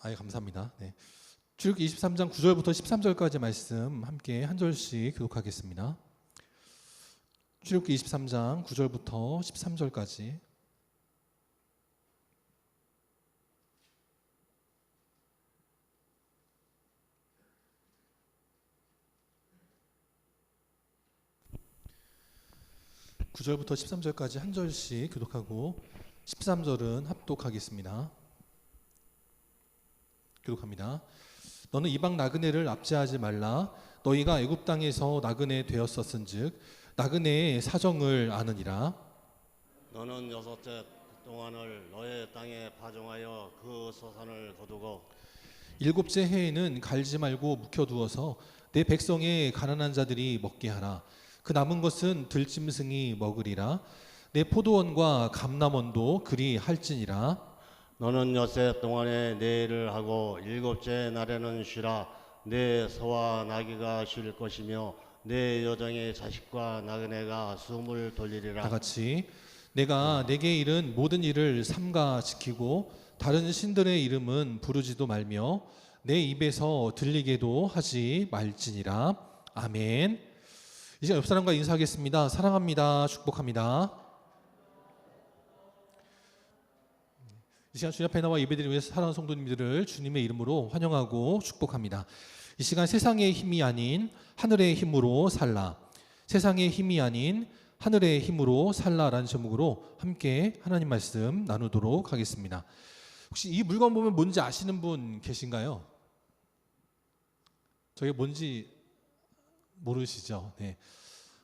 감사합니다. 네. 출애굽기 23장 9절부터 13절까지 말씀 함께 한 절씩 교독하겠습니다. 출애굽기 23장 9절부터 13절까지. (9절부터) 13절까지 한 절씩 교독하고 13절은 합독하겠습니다. 교독합니다. 너는 이방 나그네를 압제하지 말라. 너희가 애굽 땅에서 나그네 되었었은즉 나그네의 사정을 아느니라. 너는 6째 동안을 너의 땅에 파종하여 그 소산을 거두고 7째 해에는 갈지 말고 묵혀두어서 내 백성의 가난한 자들이 먹게 하라. 그 남은 것은 들짐승이 먹으리라. 내 포도원과 감람원도 그리 할지니라. 너는 6해 동안에 내 일을 하고 7째 날에는 쉬라. 내 소와 나귀가 쉴 것이며 내 여종의 자식과 나그네가 숨을 돌리리라. 다 같이 내가 내게 이른 모든 일을 삼가 지키고 다른 신들의 이름은 부르지도 말며 내 입에서 들리게도 하지 말지니라. 아멘. 이제 옆 사람과 인사하겠습니다. 사랑합니다. 축복합니다. 이 시간 주님 앞에 나와 예배드리기 위해서 사랑하는 성도님들을 주님의 이름으로 환영하고 축복합니다. 이 시간 세상의 힘이 아닌 하늘의 힘으로 살라. 세상의 힘이 아닌 하늘의 힘으로 살라라는 제목으로 함께 하나님 말씀 나누도록 하겠습니다. 혹시 이 물건 보면 뭔지 아시는 분 계신가요? 저게 뭔지 모르시죠? 네.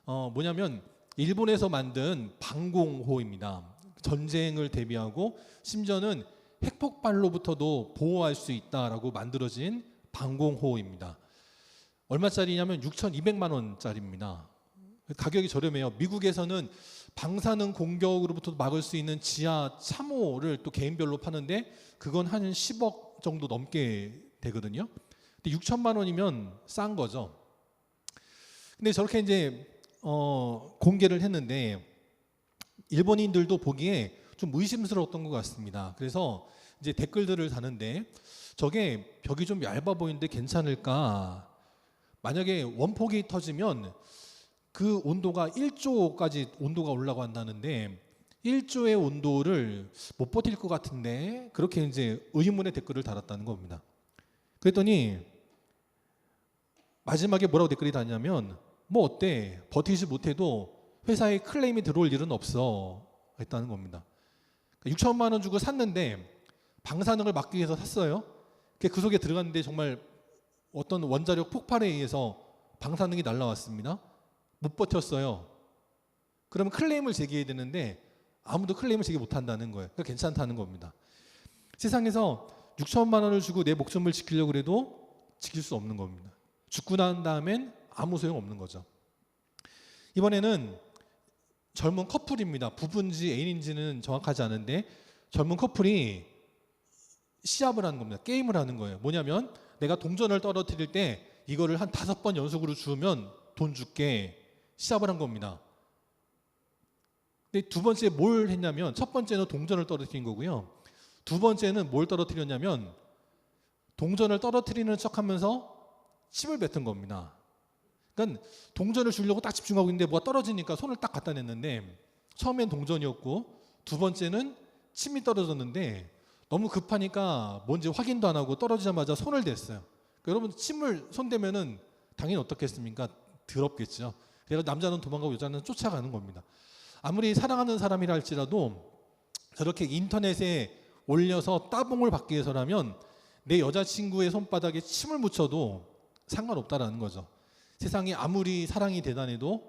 뭐냐면 일본에서 만든 방공호입니다. 전쟁을 대비하고 심지어는 핵폭발로부터도 보호할 수 있다라고 만들어진 방공호입니다. 얼마짜리냐면 6,200만 원짜리입니다. 가격이 저렴해요. 미국에서는 방사능 공격으로부터 막을 수 있는 지하 참호를 또 개인별로 파는데 그건 한 10억 정도 넘게 되거든요. 근데 6천만 원이면 싼 거죠. 근데 저렇게 이제 공개를 했는데 일본인들도 보기에 좀 의심스러웠던 것 같습니다. 그래서 이제 댓글들을 다는데 저게 벽이 좀 얇아 보이는데 괜찮을까? 만약에 원폭이 터지면 그 온도가 1조까지 온도가 올라간다는데 1조의 온도를 못 버틸 것 같은데 그렇게 이제 의문의 댓글을 달았다는 겁니다. 그랬더니 마지막에 뭐라고 댓글이 달냐면 뭐 어때? 버티지 못해도 회사에 클레임이 들어올 일은 없어 했다는 겁니다. 6천만 원 주고 샀는데 방사능을 막기 위해서 샀어요. 그 속에 들어갔는데 정말 어떤 원자력 폭발에 의해서 방사능이 날라왔습니다. 못 버텼어요. 그러면 클레임을 제기해야 되는데 아무도 클레임을 제기 못한다는 거예요. 그러니까 괜찮다는 겁니다. 세상에서 6천만 원을 주고 내 목숨을 지키려고 해도 지킬 수 없는 겁니다. 죽고 난 다음엔 아무 소용 없는 거죠. 이번에는 젊은 커플입니다. 부부인지 애인인지는 정확하지 않은데 젊은 커플이 시합을 하는 겁니다. 게임을 하는 거예요. 뭐냐면 내가 동전을 떨어뜨릴 때 이거를 한 5번 연속으로 주우면 돈 줄게. 시합을 한 겁니다. 근데 두 번째 뭘 했냐면 첫 번째는 동전을 떨어뜨린 거고요. 두 번째는 뭘 떨어뜨렸냐면 동전을 떨어뜨리는 척하면서 침을 뱉은 겁니다. 그러니까 동전을 주려고 딱 집중하고 있는데 뭐가 떨어지니까 손을 딱 갖다 냈는데 처음엔 동전이었고 두 번째는 침이 떨어졌는데 너무 급하니까 뭔지 확인도 안 하고 떨어지자마자 손을 댔어요. 그러니까 여러분 침을 손대면은 당연히 어떻겠습니까? 더럽겠죠. 그래서 남자는 도망가고 여자는 쫓아가는 겁니다. 아무리 사랑하는 사람이라 할지라도 저렇게 인터넷에 올려서 따봉을 받기 위해서라면 내 여자친구의 손바닥에 침을 묻혀도 상관없다라는 거죠. 세상에 아무리 사랑이 대단해도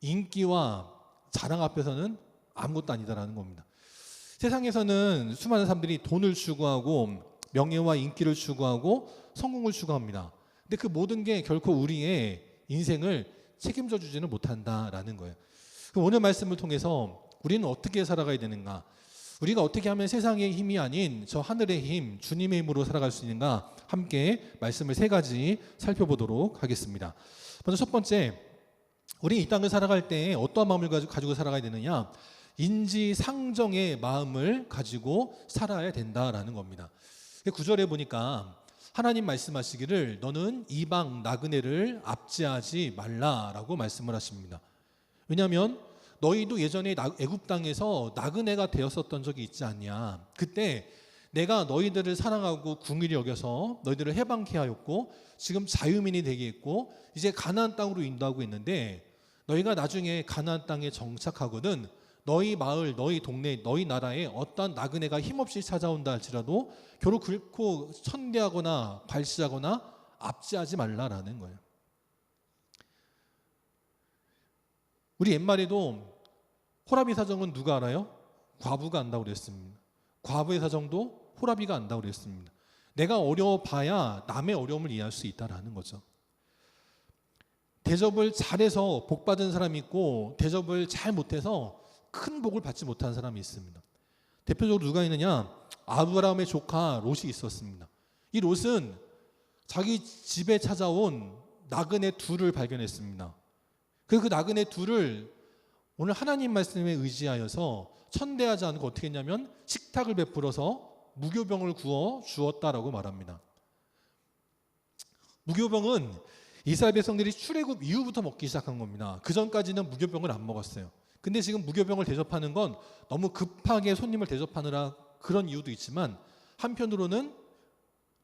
인기와 자랑 앞에서는 아무것도 아니다라는 겁니다. 세상에서는 수많은 사람들이 돈을 추구하고 명예와 인기를 추구하고 성공을 추구합니다. 근데 그 모든 게 결코 우리의 인생을 책임져 주지는 못한다라는 거예요. 그럼 오늘 말씀을 통해서 우리는 어떻게 살아가야 되는가? 우리가 어떻게 하면 세상의 힘이 아닌 저 하늘의 힘, 주님의 힘으로 살아갈 수 있는가? 함께 말씀을 3가지 살펴보도록 하겠습니다. 먼저 첫 번째, 우리 이 땅을 살아갈 때 어떠한 마음을 가지고 살아가야 되느냐? 인지상정의 마음을 가지고 살아야 된다라는 겁니다. 구절에 보니까 하나님 말씀하시기를 너는 이방 나그네를 압제하지 말라라고 말씀을 하십니다. 왜냐하면 너희도 예전에 애굽 땅에서 나그네가 되었었던 적이 있지 않냐. 그때 내가 너희들을 사랑하고 궁일이 여겨서 너희들을 해방케 하였고 지금 자유민이 되게 했고 이제 가나안 땅으로 인도하고 있는데 너희가 나중에 가나안 땅에 정착하거든 너희 마을, 너희 동네, 너희 나라에 어떤 나그네가 힘없이 찾아온다 할지라도 결코 천대하거나 발시하거나 압제하지 말라라는 거예요. 우리 옛말에도 호라비 사정은 누가 알아요? 과부가 안다고 그랬습니다. 과부의 사정도 호라비가 안다고 그랬습니다. 내가 어려워봐야 남의 어려움을 이해할 수 있다라는 거죠. 대접을 잘해서 복 받은 사람이 있고 대접을 잘 못해서 큰 복을 받지 못한 사람이 있습니다. 대표적으로 누가 있느냐? 아브라함의 조카 롯이 있었습니다. 이 롯은 자기 집에 찾아온 나그네 둘을 발견했습니다. 그래서 그 나그네 둘을 오늘 하나님 말씀에 의지하여서 천대하지 않고 어떻게 했냐면 식탁을 베풀어서 무교병을 구워 주었다라고 말합니다. 무교병은 이스라엘 백성들이 출애굽 이후부터 먹기 시작한 겁니다. 그 전까지는 무교병을 안 먹었어요. 근데 지금 무교병을 대접하는 건 너무 급하게 손님을 대접하느라 그런 이유도 있지만 한편으로는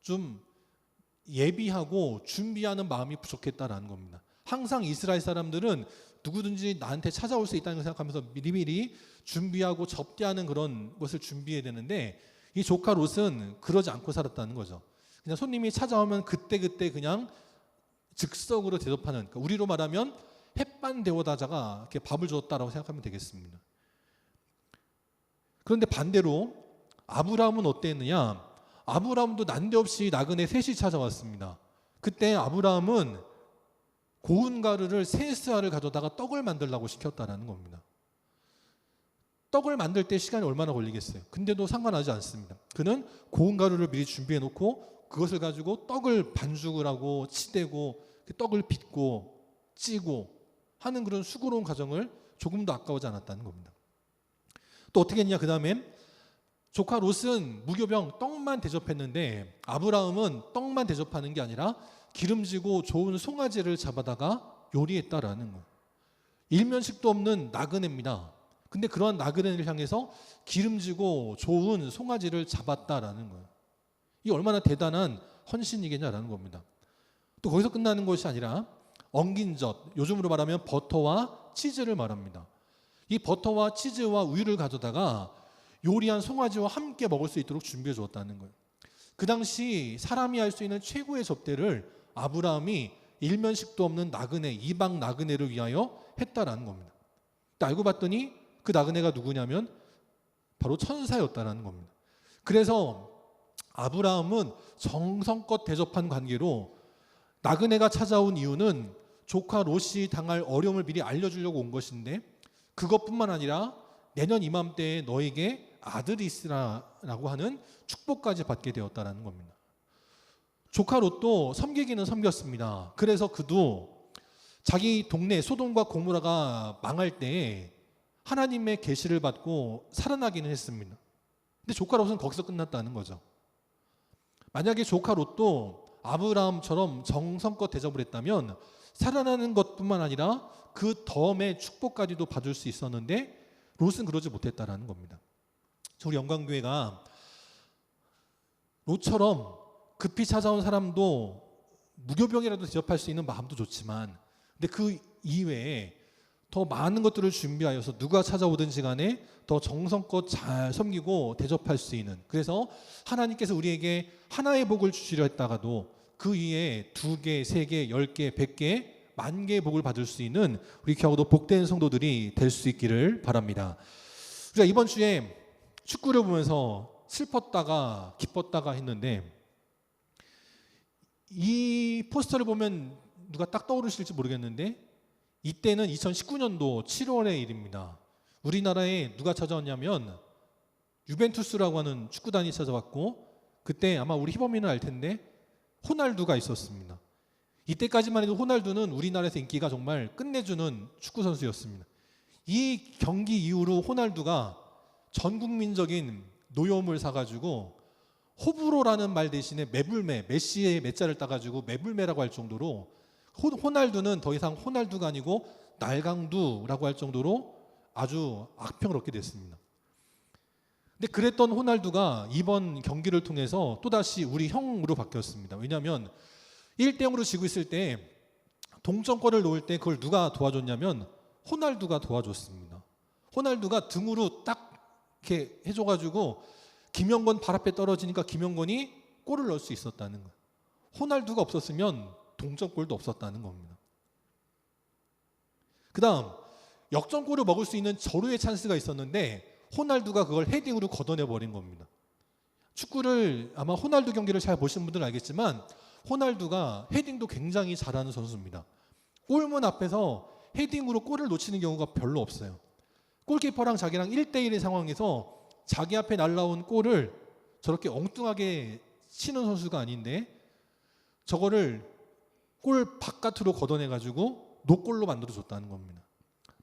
좀 예비하고 준비하는 마음이 부족했다라는 겁니다. 항상 이스라엘 사람들은 누구든지 나한테 찾아올 수 있다는 걸 생각하면서 미리미리 준비하고 접대하는 그런 것을 준비해야 되는데 이 조카 롯은 그러지 않고 살았다는 거죠. 그냥 손님이 찾아오면 그때그때 그냥 즉석으로 대접하는, 그러니까 우리로 말하면 햇반 데워다자가 이렇게 밥을 줬다라고 생각하면 되겠습니다. 그런데 반대로 아브라함은 어땠느냐? 아브라함도 난데없이 나그네 셋이 찾아왔습니다. 그때 아브라함은 고운 가루를 3스알을 가져다가 떡을 만들라고 시켰다라는 겁니다. 떡을 만들 때 시간이 얼마나 걸리겠어요? 근데도 상관하지 않습니다. 그는 고운 가루를 미리 준비해 놓고 그것을 가지고 떡을 반죽을 하고 치대고 떡을 빚고 찌고 하는 그런 수고로운 과정을 조금도 아까워하지 않았다는 겁니다. 또 어떻게 했냐? 그 다음에 조카 롯은 무교병 떡만 대접했는데 아브라함은 떡만 대접하는 게 아니라 기름지고 좋은 송아지를 잡아다가 요리했다라는 거예요. 일면식도 없는 나그네입니다. 근데 그러한 나그네를 향해서 기름지고 좋은 송아지를 잡았다라는 거예요. 이 얼마나 대단한 헌신이겠냐라는 겁니다. 또 거기서 끝나는 것이 아니라 엉긴 젖, 요즘으로 말하면 버터와 치즈를 말합니다. 이 버터와 치즈와 우유를 가져다가 요리한 송아지와 함께 먹을 수 있도록 준비해 주었다는 거예요. 그 당시 사람이 할 수 있는 최고의 접대를 아브라함이 일면식도 없는 나그네, 이방 나그네를 위하여 했다라는 겁니다. 알고 봤더니 그 나그네가 누구냐면 바로 천사였다라는 겁니다. 그래서 아브라함은 정성껏 대접한 관계로 나그네가 찾아온 이유는 조카 롯이 당할 어려움을 미리 알려주려고 온 것인데 그것뿐만 아니라 내년 이맘때에 너에게 아들이 있으라라고 하는 축복까지 받게 되었다라는 겁니다. 조카 롯도 섬기기는 섬겼습니다. 그래서 그도 자기 동네 소돔과 고모라가 망할 때 하나님의 계시를 받고 살아나기는 했습니다. 근데 조카 롯은 거기서 끝났다는 거죠. 만약에 조카 롯도 아브라함처럼 정성껏 대접을 했다면 살아나는 것뿐만 아니라 그 덤의 축복까지도 받을 수 있었는데 롯은 그러지 못했다라는 겁니다. 우리 영광교회가 롯처럼 급히 찾아온 사람도 무교병이라도 대접할 수 있는 마음도 좋지만 근데 그 이외에 더 많은 것들을 준비하여서 누가 찾아오든지 간에 더 정성껏 잘 섬기고 대접할 수 있는, 그래서 하나님께서 우리에게 하나의 복을 주시려 했다가도 그 위에 2개, 3개, 10개, 100개, 10,000개의 복을 받을 수 있는 우리 교회도 복된 성도들이 될 수 있기를 바랍니다. 우리가 이번 주에 축구를 보면서 슬펐다가 기뻤다가 했는데 이 포스터를 보면 누가 딱 떠오르실지 모르겠는데 이때는 2019년도 7월의 일입니다. 우리나라에 누가 찾아왔냐면 유벤투스라고 하는 축구단이 찾아왔고 그때 아마 우리 희범이는 알 텐데 호날두가 있었습니다. 이때까지만 해도 호날두는 우리나라에서 인기가 정말 끝내주는 축구 선수였습니다. 이 경기 이후로 호날두가 전 국민적인 노여움을 사가지고 호불호라는 말 대신에 매불매, 메시의 매자를 따가지고 매불매라고 할 정도로 호날두는 더 이상 호날두가 아니고 날강두라고 할 정도로 아주 악평을 얻게 됐습니다. 근데 그랬던 호날두가 이번 경기를 통해서 또다시 우리 형으로 바뀌었습니다. 왜냐하면 1대0으로 지고 있을 때 동점골을 놓을 때 그걸 누가 도와줬냐면 호날두가 도와줬습니다. 호날두가 등으로 딱 이렇게 해줘가지고 김영건 발 앞에 떨어지니까 김영건이 골을 넣을 수 있었다는 거예요. 호날두가 없었으면 동점골도 없었다는 겁니다. 그 다음 역전골을 먹을 수 있는 절호의 찬스가 있었는데 호날두가 그걸 헤딩으로 걷어내버린 겁니다. 축구를 아마 호날두 경기를 잘 보신 분들은 알겠지만 호날두가 헤딩도 굉장히 잘하는 선수입니다. 골문 앞에서 헤딩으로 골을 놓치는 경우가 별로 없어요. 골키퍼랑 자기랑 1대1의 상황에서 자기 앞에 날라온 골을 저렇게 엉뚱하게 치는 선수가 아닌데 저거를 골 바깥으로 걷어내가지고 노골로 만들어줬다는 겁니다.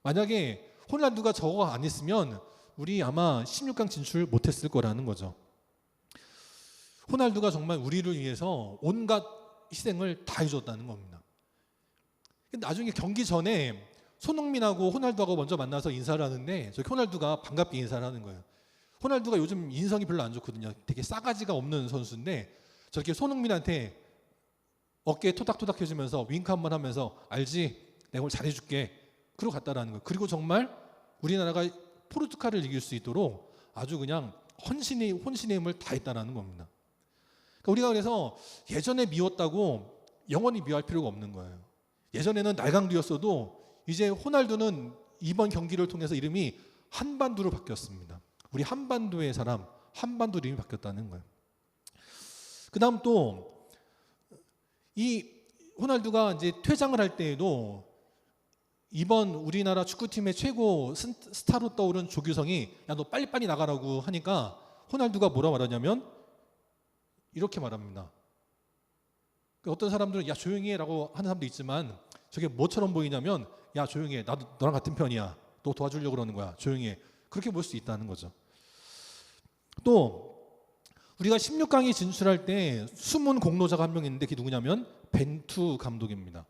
만약에 호날두가 저거 안 했으면 우리 아마 16강 진출 못했을 거라는 거죠. 호날두가 정말 우리를 위해서 온갖 희생을 다 해줬다는 겁니다. 나중에 경기 전에 손흥민하고 호날두하고 먼저 만나서 인사를 하는데 저기 호날두가 반갑게 인사를 하는 거예요. 호날두가 요즘 인성이 별로 안 좋거든요. 되게 싸가지가 없는 선수인데 저렇게 손흥민한테 어깨에 토닥토닥 해주면서 윙크 한번 하면서 알지? 내가 오늘 잘해줄게. 그러고 갔다라는 거예요. 그리고 정말 우리나라가 포르투갈을 이길 수 있도록 아주 그냥 혼신의 힘을 다했다라는 겁니다. 그러니까 우리가 그래서 예전에 미웠다고 영원히 미워할 필요가 없는 거예요. 예전에는 날강두였어도 이제 호날두는 이번 경기를 통해서 이름이 한반두로 바뀌었습니다. 우리 한반도의 사람, 한반도 이름이 바뀌었다는 거예요. 그 다음 또 이 호날두가 이제 퇴장을 할 때에도 이번 우리나라 축구팀의 최고 스타로 떠오른 조규성이 야 너 빨리빨리 나가라고 하니까 호날두가 뭐라 말하냐면 이렇게 말합니다. 어떤 사람들은 야 조용히 해라고 하는 사람도 있지만 저게 뭐처럼 보이냐면 야 조용히 해. 나도 너랑 같은 편이야. 너 도와주려고 그러는 거야. 조용히 해. 그렇게 볼 수 있다는 거죠. 또 우리가 16강에 진출할 때 숨은 공로자가 한 명 있는데 그게 누구냐면 벤투 감독입니다.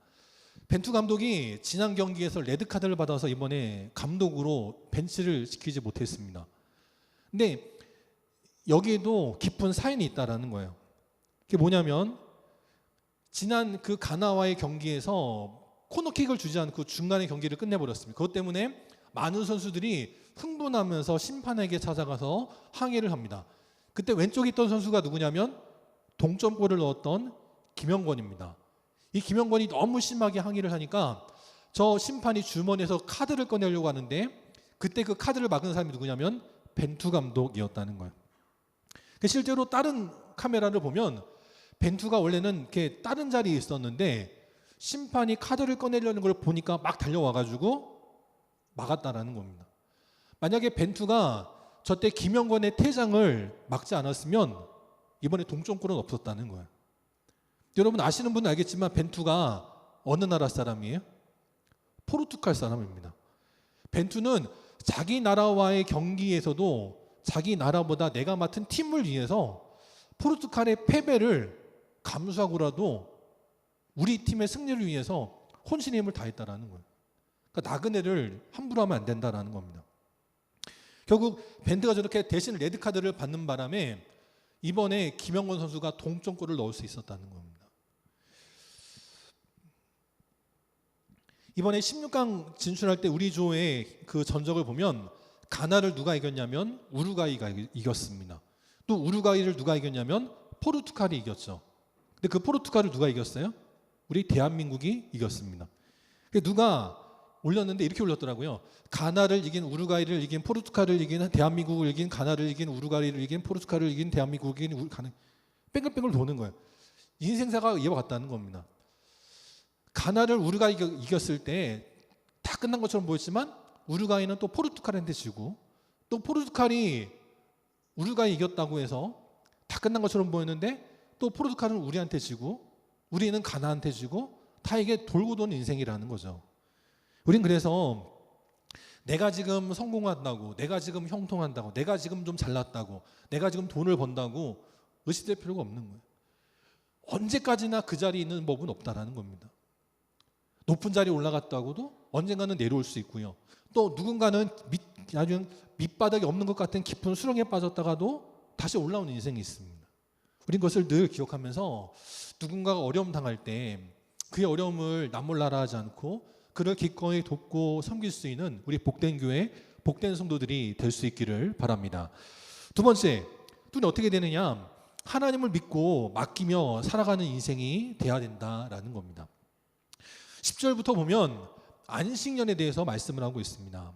벤투 감독이 지난 경기에서 레드카드를 받아서 이번에 감독으로 벤치를 지키지 못했습니다. 근데 여기에도 깊은 사연이 있다라는 거예요. 그게 뭐냐면 지난 그 가나와의 경기에서 코너킥을 주지 않고 중간에 경기를 끝내버렸습니다. 그것 때문에 많은 선수들이 흥분하면서 심판에게 찾아가서 항의를 합니다. 그때 왼쪽에 있던 선수가 누구냐면 동점골을 넣었던 김영권입니다. 이 김영권이 너무 심하게 항의를 하니까 저 심판이 주머니에서 카드를 꺼내려고 하는데 그때 그 카드를 막은 사람이 누구냐면 벤투 감독이었다는 거예요. 실제로 다른 카메라를 보면 벤투가 원래는 이렇게 다른 자리에 있었는데 심판이 카드를 꺼내려는 걸 보니까 막 달려와가지고 막았다라는 겁니다. 만약에 벤투가 저때 김영권의 퇴장을 막지 않았으면 이번에 동점골은 없었다는 거예요. 여러분 아시는 분은 알겠지만 벤투가 어느 나라 사람이에요? 포르투갈 사람입니다. 벤투는 자기 나라와의 경기에서도 자기 나라보다 내가 맡은 팀을 위해서 포르투갈의 패배를 감수하고라도 우리 팀의 승리를 위해서 혼신의 힘을 다했다라는 거예요. 그러니까 나그네를 함부로 하면 안 된다라는 겁니다. 결국 벤투가 저렇게 대신 레드카드를 받는 바람에 이번에 김영권 선수가 동점골을 넣을 수 있었다는 겁니다. 이번에 16강 진출할 때 우리 조의 그 전적을 보면 가나를 누가 이겼냐면 우루과이가 이겼습니다. 또 우루과이를 누가 이겼냐면 포르투갈이 이겼죠. 근데 그 포르투갈을 누가 이겼어요? 우리 대한민국이 이겼습니다. 누가 올렸는데 이렇게 올렸더라고요. 가나를 이긴 우루과이를 이긴 포르투갈을 이긴 대한민국을 이긴 가나를 이긴 우루과이를 이긴 포르투갈을 이긴 대한민국을 이긴 가나 뺑글뺑글 도는 거예요. 인생사가 이와 같다는 겁니다. 가나를 우루과이가 이겼을 때 다 끝난 것처럼 보였지만 우루과이는 또 포르투갈한테 지고 또 포르투갈이 우루과이 이겼다고 해서 다 끝난 것처럼 보였는데 또 포르투갈은 우리한테 지고 우리는 가나한테 지고 다 이게 돌고 도는 인생이라는 거죠. 우린 그래서 내가 지금 성공한다고 내가 지금 형통한다고 내가 지금 좀 잘났다고 내가 지금 돈을 번다고 의식될 필요가 없는 거예요. 언제까지나 그 자리에 있는 법은 없다라는 겁니다. 높은 자리에 올라갔다고도 언젠가는 내려올 수 있고요. 또 누군가는 아주 밑바닥이 없는 것 같은 깊은 수렁에 빠졌다가도 다시 올라오는 인생이 있습니다. 우린 그것을 늘 기억하면서 누군가가 어려움 당할 때 그의 어려움을 남몰라라 하지 않고 그를 기꺼이 돕고 섬길 수 있는 우리 복된 교회, 복된 성도들이 될 수 있기를 바랍니다. 두 번째, 눈이 어떻게 되느냐? 하나님을 믿고 맡기며 살아가는 인생이 돼야 된다라는 겁니다. 10절부터 보면 안식년에 대해서 말씀을 하고 있습니다.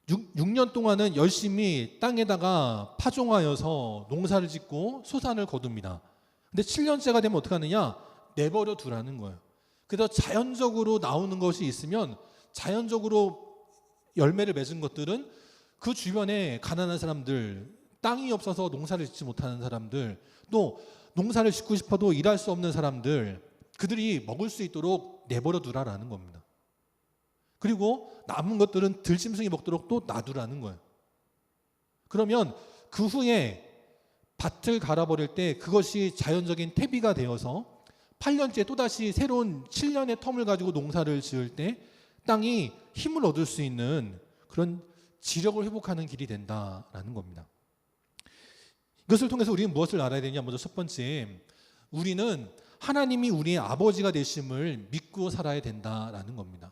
6년 동안은 열심히 땅에다가 파종하여서 농사를 짓고 소산을 거둡니다. 근데 7년째가 되면 어떻게 하느냐? 내버려 두라는 거예요. 그래서 자연적으로 나오는 것이 있으면 자연적으로 열매를 맺은 것들은 그 주변에 가난한 사람들, 땅이 없어서 농사를 짓지 못하는 사람들, 또 농사를 짓고 싶어도 일할 수 없는 사람들, 그들이 먹을 수 있도록 내버려 두라라는 겁니다. 그리고 남은 것들은 들짐승이 먹도록 또 놔두라는 거예요. 그러면 그 후에 밭을 갈아버릴 때 그것이 자연적인 퇴비가 되어서 8년째 또다시 새로운 7년의 텀을 가지고 농사를 지을 때 땅이 힘을 얻을 수 있는 그런 지력을 회복하는 길이 된다라는 겁니다. 이것을 통해서 우리는 무엇을 알아야 되냐? 먼저 첫 번째, 우리는 하나님이 우리의 아버지가 되심을 믿고 살아야 된다라는 겁니다.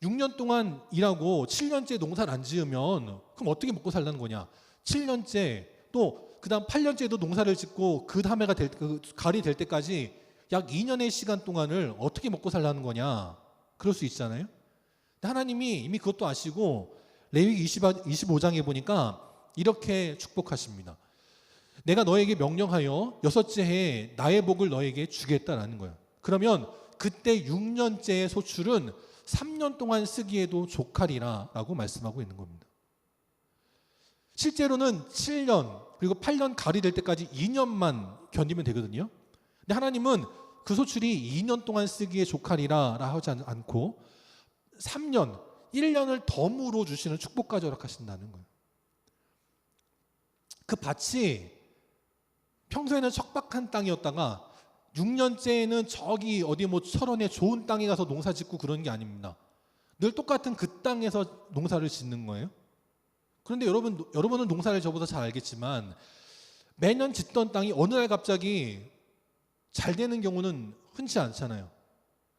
6년 동안 일하고 7년째 농사를 안 지으면 그럼 어떻게 먹고 살라는 거냐? 7년째 또 그다음 8년째도 농사를 짓고 그 다음해가 가을이 될 때까지 약 2년의 시간 동안을 어떻게 먹고 살라는 거냐? 그럴 수 있잖아요. 근데 하나님이 이미 그것도 아시고 레위기 25장에 보니까 이렇게 축복하십니다. 내가 너에게 명령하여 6째 해에 나의 복을 너에게 주겠다라는 거예요. 그러면 그때 6년째의 소출은 3년 동안 쓰기에도 족하리라 라고 말씀하고 있는 겁니다. 실제로는 7년 그리고 8년 가을이 될 때까지 2년만 견디면 되거든요. 근데 하나님은 그 소출이 2년 동안 쓰기에 족하리라 하지 않고 3년, 1년을 덤으로 주시는 축복까지 허락하신다는 거예요. 그 밭이 평소에는 척박한 땅이었다가 6년째에는 저기 어디 뭐 철원에 좋은 땅에 가서 농사 짓고 그런 게 아닙니다. 늘 똑같은 그 땅에서 농사를 짓는 거예요. 그런데 여러분은 농사를 저보다 잘 알겠지만 매년 짓던 땅이 어느 날 갑자기 잘 되는 경우는 흔치 않잖아요.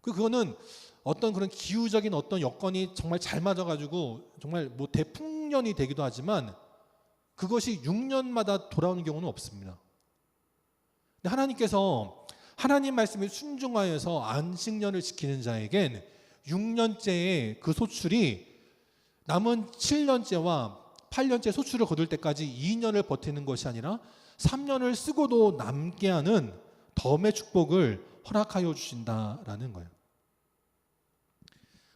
그거는 어떤 그런 기후적인 어떤 여건이 정말 잘 맞아가지고 정말 뭐 대풍년이 되기도 하지만 그것이 6년마다 돌아오는 경우는 없습니다. 근데 하나님께서 하나님 말씀에 순종하여서 안식년을 지키는 자에겐 6년째의 그 소출이 남은 7년째와 8년째 소출을 거둘 때까지 2년을 버티는 것이 아니라 3년을 쓰고도 남게 하는 덤의 축복을 허락하여 주신다라는 거예요.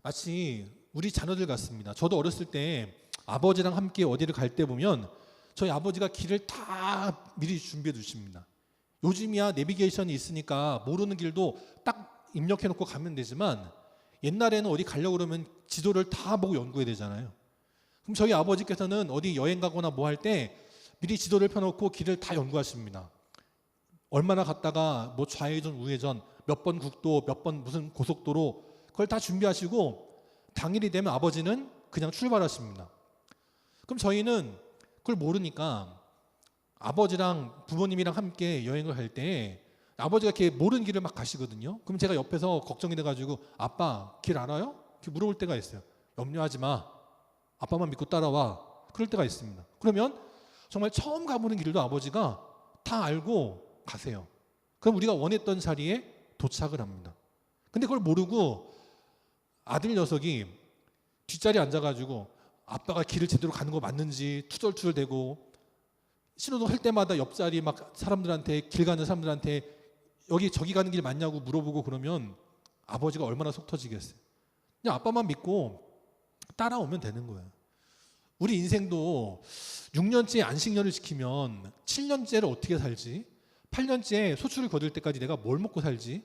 마치 우리 자녀들 같습니다. 저도 어렸을 때 아버지랑 함께 어디를 갈 때 보면 저희 아버지가 길을 다 미리 준비해 두십니다. 요즘이야 내비게이션이 있으니까 모르는 길도 딱 입력해 놓고 가면 되지만 옛날에는 어디 가려고 그러면 지도를 다 보고 연구해야 되잖아요. 그럼 저희 아버지께서는 어디 여행 가거나 뭐 할 때 미리 지도를 펴놓고 길을 다 연구하십니다. 얼마나 갔다가 뭐 좌회전 우회전 몇 번 국도 몇 번 무슨 고속도로 그걸 다 준비하시고 당일이 되면 아버지는 그냥 출발하십니다. 그럼 저희는 그걸 모르니까 아버지랑 부모님이랑 함께 여행을 할 때 아버지가 이렇게 모르는 길을 막 가시거든요. 그럼 제가 옆에서 걱정이 돼가지고 아빠 길 알아요? 이렇게 물어볼 때가 있어요. 염려하지 마. 아빠만 믿고 따라와. 그럴 때가 있습니다. 그러면 정말 처음 가보는 길도 아버지가 다 알고 가세요. 그럼 우리가 원했던 자리에 도착을 합니다. 근데 그걸 모르고 아들 녀석이 뒷자리에 앉아가지고 아빠가 길을 제대로 가는 거 맞는지 투덜투덜대고 신호등 할 때마다 옆자리 막 사람들한테 길 가는 사람들한테 여기 저기 가는 길 맞냐고 물어보고 그러면 아버지가 얼마나 속 터지겠어요. 그냥 아빠만 믿고 따라오면 되는 거예요. 우리 인생도 6년째 안식년을 지키면 7년째를 어떻게 살지? 8년째 소출을 거둘 때까지 내가 뭘 먹고 살지?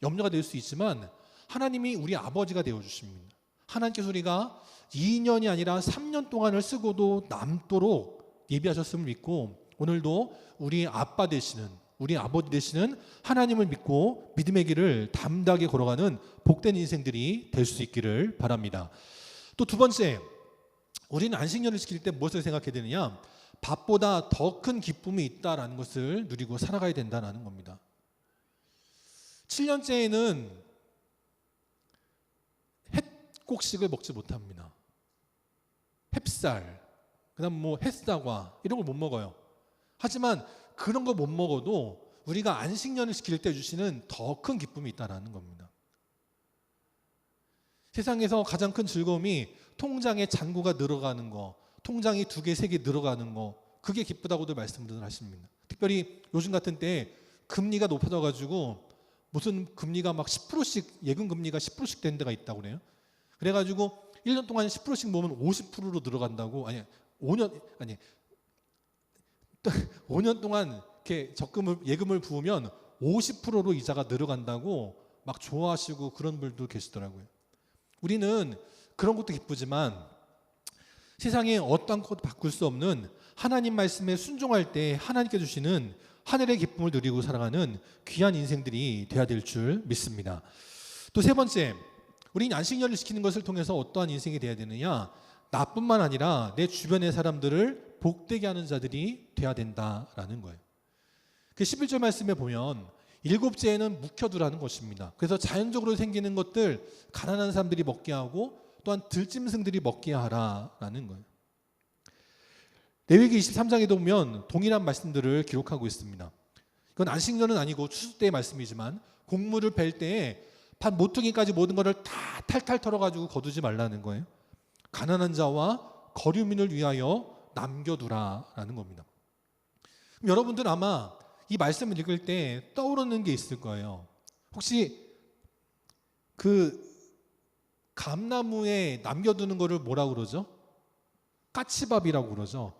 염려가 될 수 있지만 하나님이 우리 아버지가 되어주십니다. 하나님께서 우리가 2년이 아니라 3년 동안을 쓰고도 남도록 예비하셨음을 믿고 오늘도 우리 아빠 되시는, 우리 아버지 되시는 하나님을 믿고 믿음의 길을 담대하게 걸어가는 복된 인생들이 될 수 있기를 바랍니다. 또 두 번째, 우리는 안식년을 지킬 때 무엇을 생각해야 되느냐? 밥보다 더 큰 기쁨이 있다라는 것을 누리고 살아가야 된다는 겁니다. 7년째에는 햇곡식을 먹지 못합니다. 햅쌀, 그다음 뭐 햇사과 이런 걸 못 먹어요. 하지만 그런 거 못 먹어도 우리가 안식년을 지킬 때 주시는 더 큰 기쁨이 있다라는 겁니다. 세상에서 가장 큰 즐거움이 통장에 잔고가 늘어가는 거, 통장이 2개, 3개 늘어가는 거, 그게 기쁘다고들 말씀을 하십니다. 특별히 요즘 같은 때에 금리가 높아져가지고 무슨 금리가 막 10%씩, 예금 금리가 10%씩 된 데가 있다고 그래요. 그래가지고 1년 동안 10%씩 모으면 50%로 늘어간다고, 5년 동안 이렇게 예금을 부으면 50%로 이자가 늘어간다고 막 좋아하시고 그런 분들도 계시더라고요. 우리는 그런 것도 기쁘지만 세상에 어떠한 것도 바꿀 수 없는 하나님 말씀에 순종할 때 하나님께 주시는 하늘의 기쁨을 누리고 살아가는 귀한 인생들이 되어야 될 줄 믿습니다. 또 세 번째, 우리는 안식년을 지키는 것을 통해서 어떠한 인생이 되어야 되느냐? 나뿐만 아니라 내 주변의 사람들을 복되게 하는 자들이 되어야 된다라는 거예요. 그 11절 말씀에 보면 일곱째에는 묵혀두라는 것입니다. 그래서 자연적으로 생기는 것들 가난한 사람들이 먹게 하고 또한 들짐승들이 먹게 하라라는 거예요. 레위기 23장에도 보면 동일한 말씀들을 기록하고 있습니다. 이건 안식년은 아니고 추수 때의 말씀이지만 곡물을 벨 때에 밭 모퉁이까지 모든 것을 다 탈탈 털어가지고 거두지 말라는 거예요. 가난한 자와 거류민을 위하여 남겨두라라는 겁니다. 그럼 여러분들 아마 이 말씀을 읽을 때 떠오르는 게 있을 거예요. 혹시 그 감나무에 남겨두는 거를 뭐라고 그러죠? 까치밥이라고 그러죠.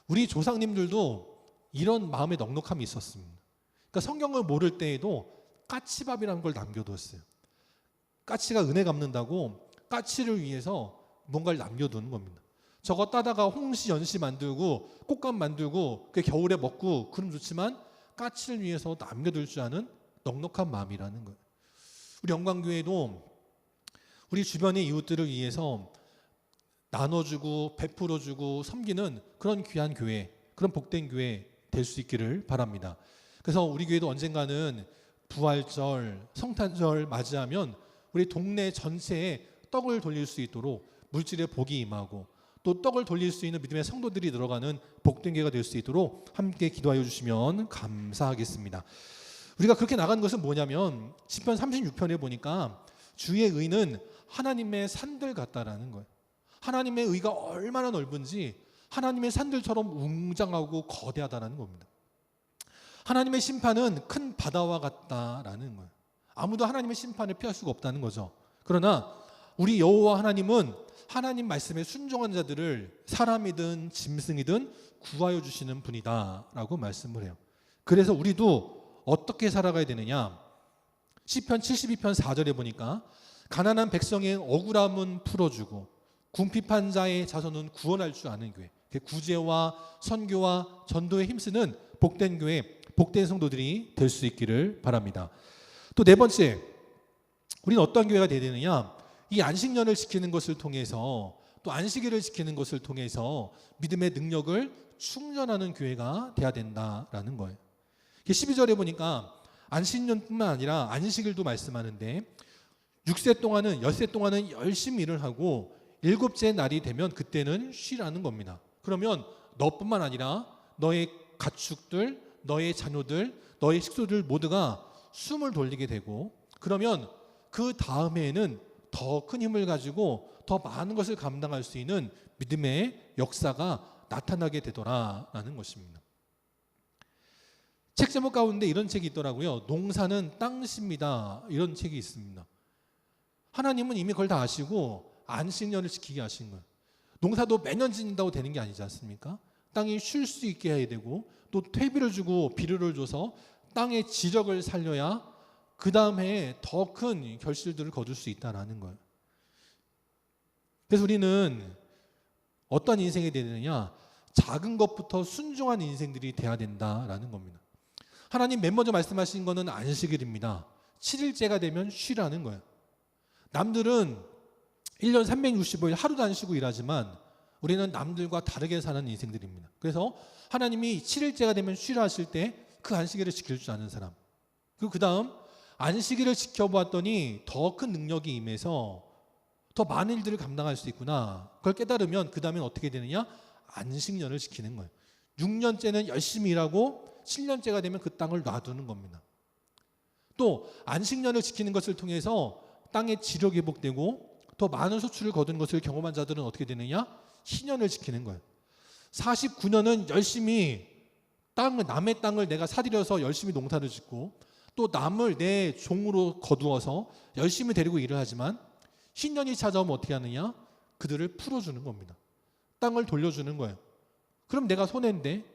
우리 조상님들도 이런 마음의 넉넉함이 있었습니다. 그러니까 성경을 모를 때에도 까치밥이라는 걸 남겨뒀어요. 까치가 은혜 갚는다고 까치를 위해서 뭔가를 남겨두는 겁니다. 저거 따다가 홍시, 연시 만들고 꽃감 만들고 그 겨울에 먹고 그럼 좋지만 까치를 위해서 남겨둘 줄 아는 넉넉한 마음이라는 거예요. 우리 영광교회도 우리 주변의 이웃들을 위해서 나눠주고 베풀어주고 섬기는 그런 귀한 교회, 그런 복된 교회 될 수 있기를 바랍니다. 그래서 우리 교회도 언젠가는 부활절, 성탄절 맞이하면 우리 동네 전체에 떡을 돌릴 수 있도록 물질의 복이 임하고 또 떡을 돌릴 수 있는 믿음의 성도들이 들어가는 복된 교회가 될 수 있도록 함께 기도하여 주시면 감사하겠습니다. 우리가 그렇게 나간 것은 뭐냐면 시편 36편에 보니까 주의 의는 하나님의 산들 같다라는 거예요. 하나님의 의가 얼마나 넓은지 하나님의 산들처럼 웅장하고 거대하다라는 겁니다. 하나님의 심판은 큰 바다와 같다라는 거예요. 아무도 하나님의 심판을 피할 수가 없다는 거죠. 그러나 우리 여호와 하나님은 하나님 말씀에 순종한 자들을 사람이든 짐승이든 구하여 주시는 분이다라고 말씀을 해요. 그래서 우리도 어떻게 살아가야 되느냐? 시편 72편 4절에 보니까 가난한 백성의 억울함은 풀어주고 궁핍한 자의 자손은 구원할 줄 아는 교회, 구제와 선교와 전도에 힘쓰는 복된 교회, 복된 성도들이 될 수 있기를 바랍니다. 또 네 번째, 우리는 어떤 교회가 되어야 되느냐? 이 안식년을 지키는 것을 통해서 또 안식일을 지키는 것을 통해서 믿음의 능력을 충전하는 교회가 되어야 된다라는 거예요. 12절에 보니까 안식년뿐만 아니라 안식일도 말씀하는데 6세 동안은 엿새 동안은 열심히 일을 하고 7째 날이 되면 그때는 쉬라는 겁니다. 그러면 너뿐만 아니라 너의 가축들, 너의 자녀들, 너의 식소들 모두가 숨을 돌리게 되고 그러면 그 다음에는 더 큰 힘을 가지고 더 많은 것을 감당할 수 있는 믿음의 역사가 나타나게 되더라라는 것입니다. 책 제목 가운데 이런 책이 있더라고요. 농사는 땅십니다. 이런 책이 있습니다. 하나님은 이미 그걸 다 아시고 안식년을 지키게 하신 거예요. 농사도 매년 짓는다고 되는 게 아니지 않습니까? 땅이 쉴 수 있게 해야 되고 또 퇴비를 주고 비료를 줘서 땅의 지력을 살려야 그 다음에 더 큰 결실들을 거둘 수 있다는 거예요. 그래서 우리는 어떤 인생이 되느냐? 작은 것부터 순종한 인생들이 돼야 된다라는 겁니다. 하나님 맨 먼저 말씀하신 거는 안식일입니다. 7일째가 되면 쉬라는 거예요. 남들은 1년 365일 하루도 안 쉬고 일하지만 우리는 남들과 다르게 사는 인생들입니다. 그래서 하나님이 7일째가 되면 쉬라 하실 때 그 안식일을 지킬 줄 아는 사람. 그리고 그 다음 안식일을 지켜보았더니 더 큰 능력이 임해서 더 많은 일들을 감당할 수 있구나. 그걸 깨달으면 그 다음엔 어떻게 되느냐? 안식년을 지키는 거예요. 6년째는 열심히 일하고 7년째가 되면 그 땅을 놔두는 겁니다. 또 안식년을 지키는 것을 통해서 땅의 지력이 회복되고 더 많은 소출을 거둔 것을 경험한 자들은 어떻게 되느냐? 희년을 지키는 거예요. 49년은 열심히 남의 땅을 내가 사들여서 열심히 농사를 짓고 또 남을 내 종으로 거두어서 열심히 데리고 일을 하지만 희년이 찾아오면 어떻게 하느냐? 그들을 풀어주는 겁니다. 땅을 돌려주는 거예요. 그럼 내가 손해인데,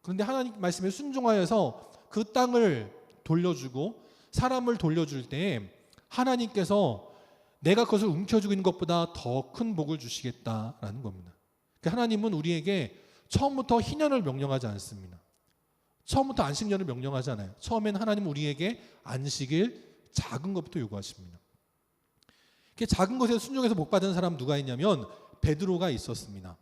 그런데 하나님 말씀에 순종하여서 그 땅을 돌려주고 사람을 돌려줄 때 하나님께서 내가 그것을 움켜쥐고 있는 것보다 더 큰 복을 주시겠다라는 겁니다. 하나님은 우리에게 처음부터 희년을 명령하지 않습니다. 처음부터 안식년을 명령하지 않아요. 처음에는 하나님은 우리에게 안식일 작은 것부터 요구하십니다. 작은 것에 순종해서 복 받은 사람 누가 있냐면 베드로가 있었습니다.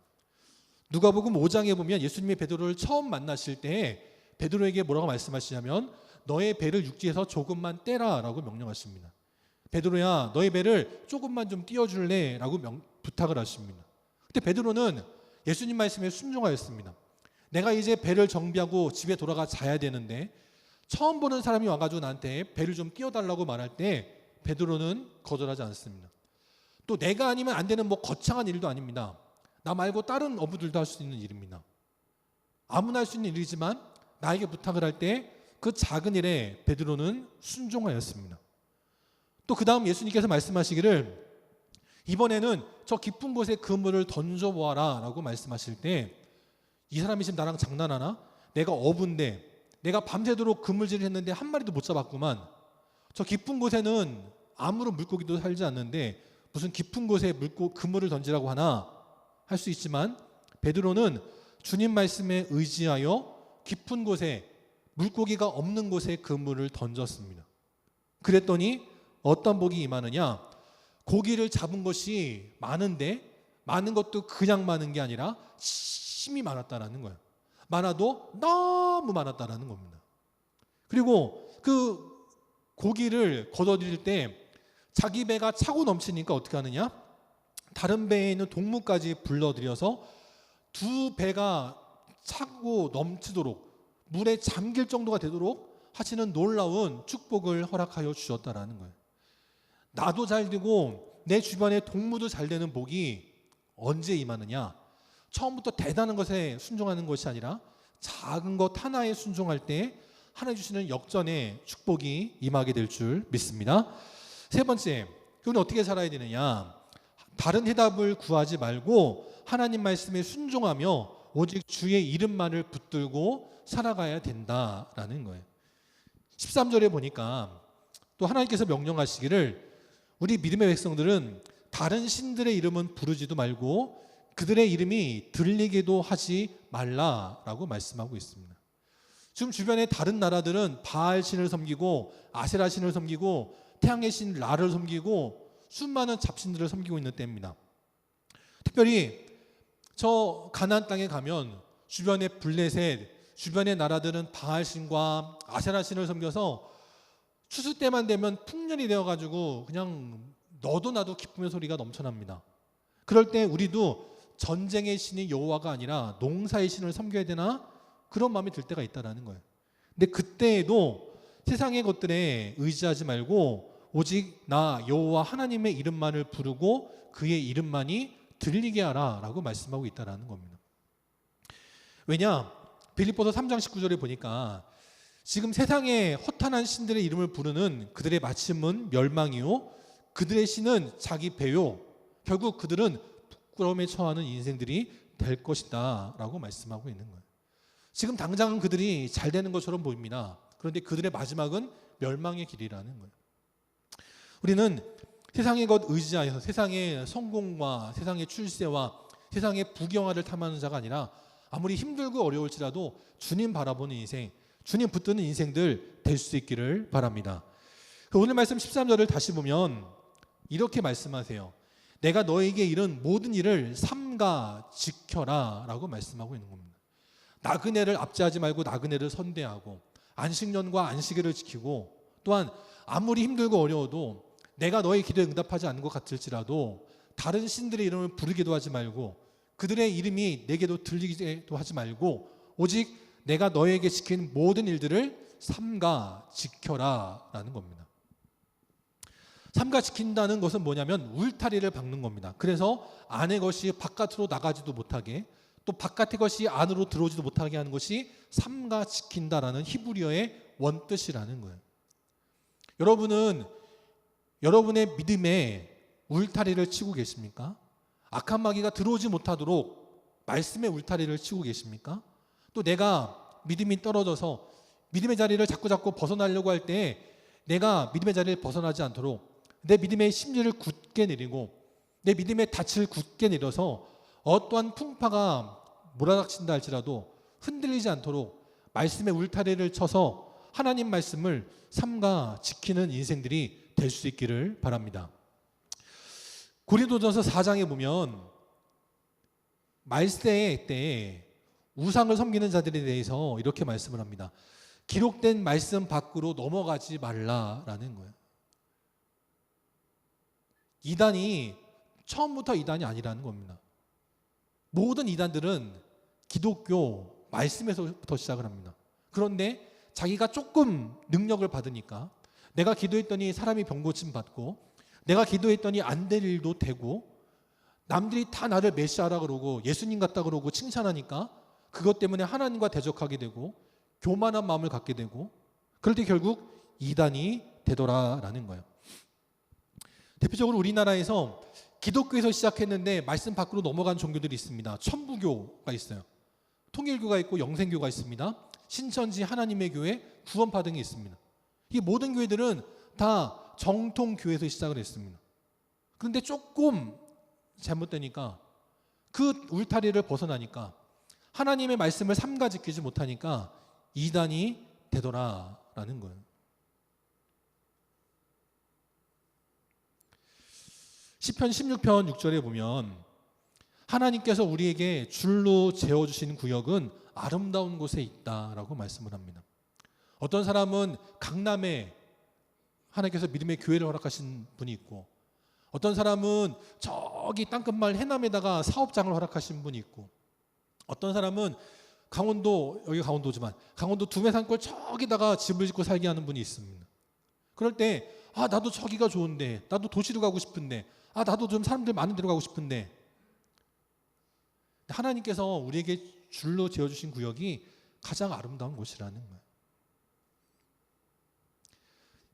누가복음 5장에 보면 예수님이 베드로를 처음 만나실 때 베드로에게 뭐라고 말씀하시냐면 너의 배를 육지에서 조금만 떼라 라고 명령하십니다. 베드로야 너의 배를 조금만 좀 띄워줄래? 라고 부탁을 하십니다. 그때 베드로는 예수님 말씀에 순종하였습니다. 내가 이제 배를 정비하고 집에 돌아가 자야 되는데 처음 보는 사람이 와가지고 나한테 배를 좀 띄워달라고 말할 때 베드로는 거절하지 않습니다. 또 내가 아니면 안 되는 거창한 일도 아닙니다. 나 말고 다른 어부들도 할 수 있는 일입니다. 아무나 할 수 있는 일이지만 나에게 부탁을 할 때 그 작은 일에 베드로는 순종하였습니다. 또 그 다음 예수님께서 말씀하시기를 이번에는 저 깊은 곳에 그물을 던져보아라 라고 말씀하실 때 이 사람이 지금 나랑 장난하나? 내가 어부인데 내가 밤새도록 그물질을 했는데 한 마리도 못 잡았구만. 저 깊은 곳에는 아무런 물고기도 살지 않는데 무슨 깊은 곳에 그물을 던지라고 하나? 할 수 있지만 베드로는 주님 말씀에 의지하여 깊은 곳에 물고기가 없는 곳에 그물을 던졌습니다. 그랬더니 어떤 복이 임하느냐? 고기를 잡은 것이 많은데 많은 것도 그냥 많은 게 아니라 심히 많았다라는 거예요. 많아도 너무 많았다라는 겁니다. 그리고 그 고기를 걷어들일 때 자기 배가 차고 넘치니까 어떻게 하느냐? 다른 배에 있는 동무까지 불러들여서 두 배가 차고 넘치도록 물에 잠길 정도가 되도록 하시는 놀라운 축복을 허락하여 주셨다라는 거예요. 나도 잘 되고 내 주변에 동무도 잘 되는 복이 언제 임하느냐? 처음부터 대단한 것에 순종하는 것이 아니라 작은 것 하나에 순종할 때 하나님 주시는 역전의 축복이 임하게 될 줄 믿습니다. 세 번째, 우리는 어떻게 살아야 되느냐? 다른 해답을 구하지 말고 하나님 말씀에 순종하며 오직 주의 이름만을 붙들고 살아가야 된다라는 거예요. 13절에 보니까 또 하나님께서 명령하시기를 우리 믿음의 백성들은 다른 신들의 이름은 부르지도 말고 그들의 이름이 들리게도 하지 말라라고 말씀하고 있습니다. 지금 주변에 다른 나라들은 바알 신을 섬기고 아세라 신을 섬기고 태양의 신 라를 섬기고 수많은 잡신들을 섬기고 있는 때입니다. 특별히 저 가나안 땅에 가면 주변에 블레셋, 주변의 나라들은 바알 신과 아세라 신을 섬겨서 추수 때만 되면 풍년이 되어가지고 그냥 너도 나도 기쁨의 소리가 넘쳐납니다. 그럴 때 우리도 전쟁의 신이 여호와가 아니라 농사의 신을 섬겨야 되나? 그런 마음이 들 때가 있다라는 거예요. 근데 그때에도 세상의 것들에 의지하지 말고 오직 나 여호와 하나님의 이름만을 부르고 그의 이름만이 들리게 하라라고 말씀하고 있다라는 겁니다. 왜냐? 빌립보서 3장 19절에 보니까 지금 세상에 허탄한 신들의 이름을 부르는 그들의 마침은 멸망이요 그들의 신은 자기 배요 결국 그들은 부끄러움에 처하는 인생들이 될 것이다 라고 말씀하고 있는 거예요. 지금 당장은 그들이 잘 되는 것처럼 보입니다. 그런데 그들의 마지막은 멸망의 길이라는 거예요. 우리는 세상의 것 의지하여서 세상의 성공과 세상의 출세와 세상의 부경화를 탐하는 자가 아니라 아무리 힘들고 어려울지라도 주님 바라보는 인생, 주님 붙드는 인생들 될 수 있기를 바랍니다. 오늘 말씀 13절을 다시 보면 이렇게 말씀하세요. 내가 너에게 이른 모든 일을 삼가 지켜라 라고 말씀하고 있는 겁니다. 나그네를 압제하지 말고 나그네를 선대하고, 안식년과 안식일을 지키고, 또한 아무리 힘들고 어려워도 내가 너의 기도에 응답하지 않는 것 같을지라도 다른 신들의 이름을 부르기도 하지 말고, 그들의 이름이 내게도 들리기도 하지 말고, 오직 내가 너에게 시킨 모든 일들을 삼가 지켜라 라는 겁니다. 삼가 지킨다는 것은 뭐냐면 울타리를 박는 겁니다. 그래서 안의 것이 바깥으로 나가지도 못하게, 또 바깥의 것이 안으로 들어오지도 못하게 하는 것이 삼가 지킨다라는 히브리어의 원뜻이라는 거예요. 여러분은 여러분의 믿음에 울타리를 치고 계십니까? 악한 마귀가 들어오지 못하도록 말씀의 울타리를 치고 계십니까? 또 내가 믿음이 떨어져서 믿음의 자리를 자꾸 벗어나려고 할 때 내가 믿음의 자리를 벗어나지 않도록 내 믿음의 심리를 굳게 내리고 내 믿음의 닻을 굳게 내려서 어떠한 풍파가 몰아닥친다 할지라도 흔들리지 않도록 말씀의 울타리를 쳐서 하나님 말씀을 삼가 지키는 인생들이 될 수 있기를 바랍니다. 고린도전서 4장에 보면 말세 때에 우상을 섬기는 자들에 대해서 이렇게 말씀을 합니다. 기록된 말씀 밖으로 넘어가지 말라라는 거예요. 이단이 처음부터 이단이 아니라는 겁니다. 모든 이단들은 기독교 말씀에서부터 시작을 합니다. 그런데 자기가 조금 능력을 받으니까, 내가 기도했더니 사람이 병 고침 받고, 내가 기도했더니 안 될 일도 되고, 남들이 다 나를 메시아라 그러고 예수님 같다 그러고 칭찬하니까 그것 때문에 하나님과 대적하게 되고 교만한 마음을 갖게 되고, 그럴 때 결국 이단이 되더라라는 거예요. 대표적으로 우리나라에서 기독교에서 시작했는데 말씀 밖으로 넘어간 종교들이 있습니다. 천부교가 있어요. 통일교가 있고 영생교가 있습니다. 신천지 하나님의 교회, 구원파 등이 있습니다. 이 모든 교회들은 다 정통교회에서 시작을 했습니다. 그런데 조금 잘못되니까, 그 울타리를 벗어나니까, 하나님의 말씀을 삼가 지키지 못하니까 이단이 되더라라는 거예요. 시편 16편 6절에 보면 하나님께서 우리에게 줄로 재어주신 구역은 아름다운 곳에 있다라고 말씀을 합니다. 어떤 사람은 강남에 하나님께서 믿음의 교회를 허락하신 분이 있고, 어떤 사람은 저기 땅끝마을 해남에다가 사업장을 허락하신 분이 있고, 어떤 사람은 강원도, 여기 강원도지만 강원도 두메산골 저기다가 집을 짓고 살게 하는 분이 있습니다. 그럴 때 나도 저기가 좋은데, 나도 도시로 가고 싶은데, 나도 좀 사람들 많은 데로 가고 싶은데, 하나님께서 우리에게 줄로 지어주신 구역이 가장 아름다운 곳이라는 거예요.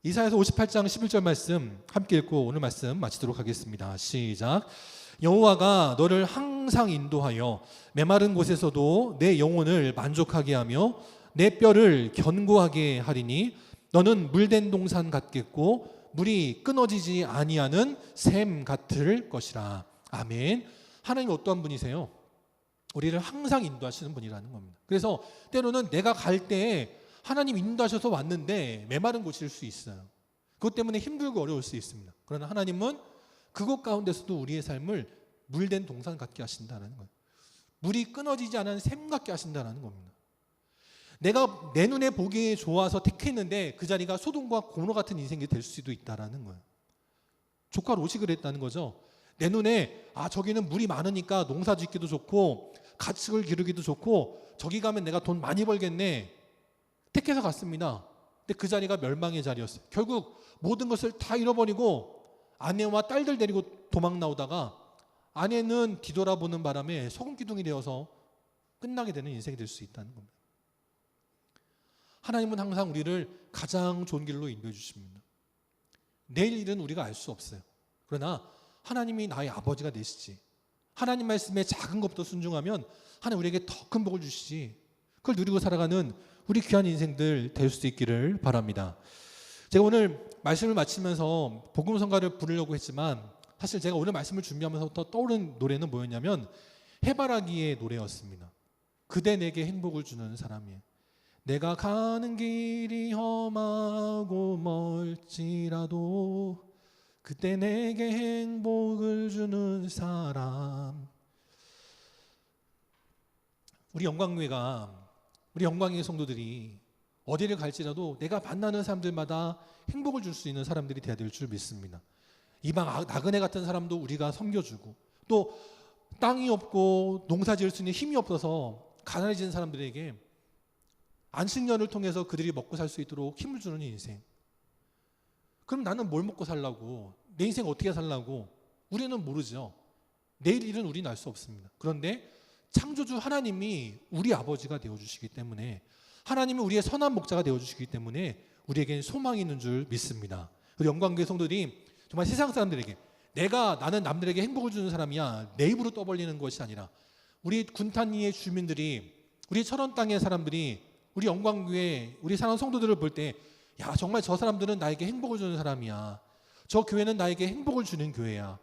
이사야서 58장 11절 말씀 함께 읽고 오늘 말씀 마치도록 하겠습니다. 시작. 여호와가 너를 항상 인도하여 메마른 곳에서도 내 영혼을 만족하게 하며 내 뼈를 견고하게 하리니 너는 물된 동산 같겠고 물이 끊어지지 아니하는 샘 같을 것이라. 아멘. 하나님 어떠한 분이세요? 우리를 항상 인도하시는 분이라는 겁니다. 그래서 때로는 내가 갈 때 하나님 인도하셔서 왔는데 메마른 곳일 수 있어요. 그것 때문에 힘들고 어려울 수 있습니다. 그러나 하나님은 그곳 가운데서도 우리의 삶을 물된 동산 같게 하신다는 거예요. 물이 끊어지지 않은 샘 같게 하신다는 겁니다. 내가 내 눈에 보기에 좋아서 택했는데 그 자리가 소돔과 고모라 같은 인생이 될 수도 있다는 거예요. 조카 롯이 그랬다는 거죠. 내 눈에 저기는 물이 많으니까 농사 짓기도 좋고 가축을 기르기도 좋고 저기 가면 내가 돈 많이 벌겠네. 택해서 갔습니다. 근데 그 자리가 멸망의 자리였어요. 결국 모든 것을 다 잃어버리고 아내와 딸들 데리고 도망 나오다가 아내는 뒤돌아보는 바람에 소금 기둥이 되어서 끝나게 되는 인생이 될 수 있다는 겁니다. 하나님은 항상 우리를 가장 좋은 길로 인도해 주십니다. 내일 일은 우리가 알 수 없어요. 그러나 하나님이 나의 아버지가 되시지, 하나님 말씀에 작은 것부터 순종하면 하나님 우리에게 더 큰 복을 주시지, 그걸 누리고 살아가는 우리 귀한 인생들 될 수 있기를 바랍니다. 제가 오늘 말씀을 마치면서 복음성가를 부르려고 했지만 사실 제가 오늘 말씀을 준비하면서부터 떠오른 노래는 뭐였냐면 해바라기의 노래였습니다. 그대 내게 행복을 주는 사람이에요. 내가 가는 길이 험하고 멀지라도 그때 내게 행복을 주는 사람. 우리 영광교회 성도들이 어디를 갈지라도 내가 만나는 사람들마다 행복을 줄 수 있는 사람들이 되어야 될 줄 믿습니다. 이방 나그네 같은 사람도 우리가 섬겨주고, 또 땅이 없고 농사 지을 수 있는 힘이 없어서 가난해진 사람들에게 안식년을 통해서 그들이 먹고 살 수 있도록 힘을 주는 인생. 그럼 나는 뭘 먹고 살라고, 내 인생 어떻게 살라고 우리는 모르죠. 내일 일은 우리는 알 수 없습니다. 그런데 창조주 하나님이 우리 아버지가 되어주시기 때문에, 하나님이 우리의 선한 목자가 되어주시기 때문에 우리에게는 소망이 있는 줄 믿습니다. 영광교회 성도들이 정말 세상 사람들에게, 나는 남들에게 행복을 주는 사람이야, 내 입으로 떠벌리는 것이 아니라 우리 군탄리의 주민들이, 우리 철원 땅의 사람들이 우리 영광교회, 우리 사랑하는 성도들을 볼 때, 야, 정말 저 사람들은 나에게 행복을 주는 사람이야, 저 교회는 나에게 행복을 주는 교회야,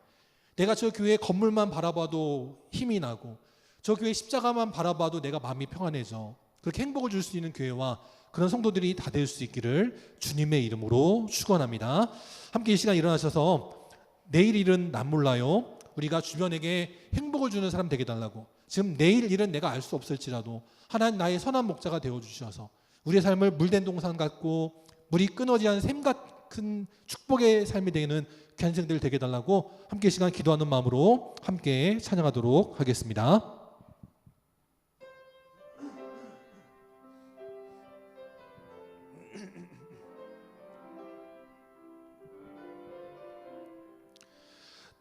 내가 저 교회 건물만 바라봐도 힘이 나고 저 교회 십자가만 바라봐도 내가 마음이 평안해져, 그렇게 행복을 줄 수 있는 교회와 그런 성도들이 다 될 수 있기를 주님의 이름으로 축원합니다. 함께 이 시간 일어나셔서 내일 일은 난 몰라요, 우리가 주변에게 행복을 주는 사람 되게 달라고, 지금 내일 일은 내가 알 수 없을지라도 하나님 나의 선한 목자가 되어주셔서 우리의 삶을 물된 동산 같고 물이 끊어지지 않은 샘 같은 축복의 삶이 되는 견생들 되게 달라고 함께 이 시간 기도하는 마음으로 함께 찬양하도록 하겠습니다.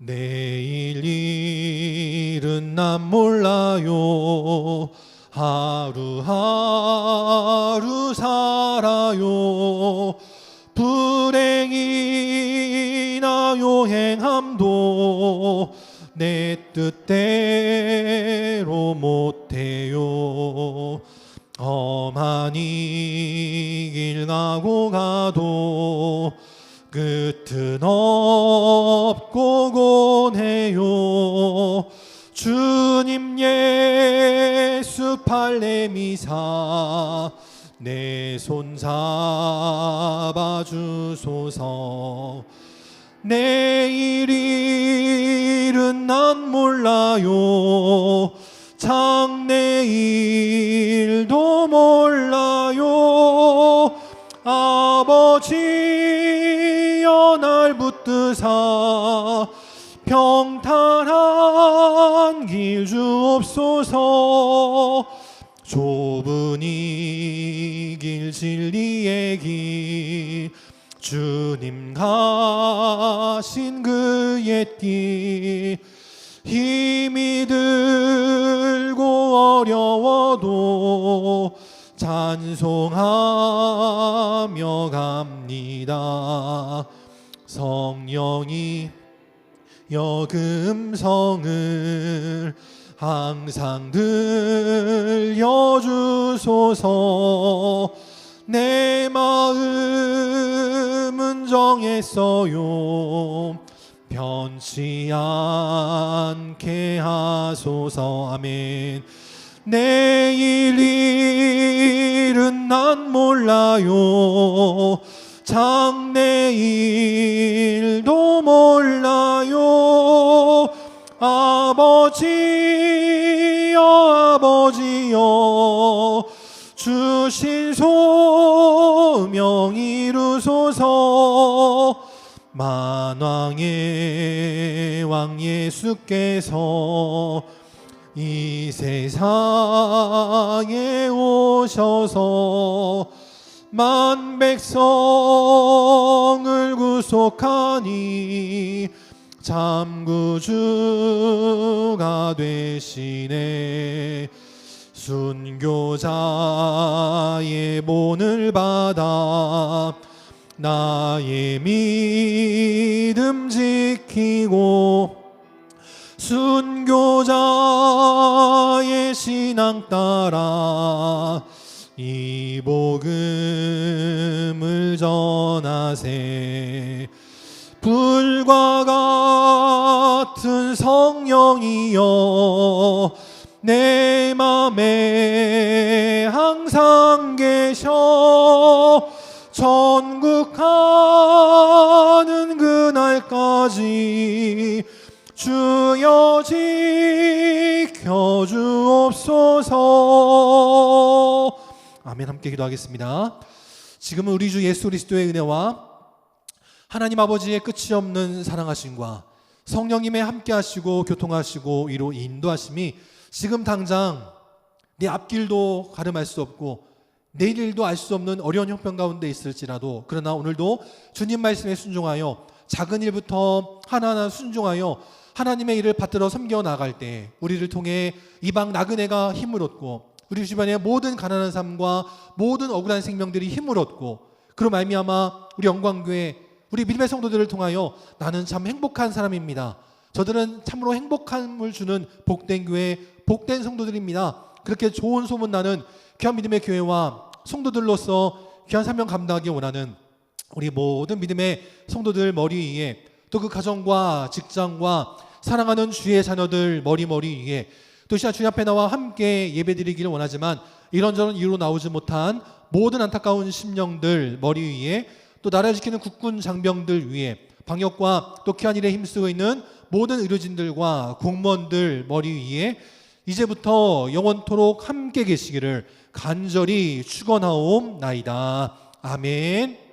내일 일은 난 몰라요, 하루하루 살아요, 불행이나 요행함도 내 뜻대로 못해요. 험한 이 길 가고 가도 끝은 없고 곤해요. 주님 예수 팔레미사 내 손 잡아주소서. 내일 일은 난 몰라요, 장래일도 몰라요. 아버지여 날 붙드사 평탄한 길 주옵소서. 좁은 이 길 진리의 길 주님 가신 그 옛길 힘이 들고 어려워도 찬송하며 갑니다. 성령이 여금성을 항상 들려주소서. 내 마음은 정했어요, 변치 않게 하소서. 아멘. 내일 일은 난 몰라요, 장래일도 몰라요. 아버지여 아버지여 주신 소명 이루소서. 만왕의 왕 예수께서 이 세상에 오셔서 만 백성을 구속하니 참 구주가 되시네. 순교자의 본을 받아 나의 믿음 지키고 순교자의 신앙 따라 이 복음을 전하세. 불과 같은 성령이여 내 맘에 항상 계셔 천국 가는 그날까지 주여 지켜주옵소서. 아멘. 함께 기도하겠습니다. 지금은 우리 주 예수 그리스도의 은혜와 하나님 아버지의 끝이 없는 사랑하심과 성령님의 함께 하시고 교통하시고 위로 인도하심이 지금 당장 내 앞길도 가름할 수 없고 내일도 알 수 없는 어려운 형편 가운데 있을지라도, 그러나 오늘도 주님 말씀에 순종하여 작은 일부터 하나하나 순종하여 하나님의 일을 받들어 섬겨 나갈 때 우리를 통해 이방 나그네가 힘을 얻고 우리 주변의 모든 가난한 삶과 모든 억울한 생명들이 힘을 얻고, 그로 말미암아 우리 영광교회 우리 믿음의 성도들을 통하여 나는 참 행복한 사람입니다, 저들은 참으로 행복함을 주는 복된 교회 복된 성도들입니다, 그렇게 좋은 소문 나는 귀한 믿음의 교회와 성도들로서 귀한 사명 감당하기 원하는 우리 모든 믿음의 성도들 머리 위에, 또 그 가정과 직장과 사랑하는 주의 자녀들 머리 위에, 또 이 시간 주님 앞에 나와 함께 예배드리기를 원하지만 이런저런 이유로 나오지 못한 모든 안타까운 심령들 머리 위에, 또 나라를 지키는 국군 장병들 위에, 방역과 또 귀한 일에 힘쓰고 있는 모든 의료진들과 공무원들 머리 위에 이제부터 영원토록 함께 계시기를 간절히 축원하옵나이다. 아멘.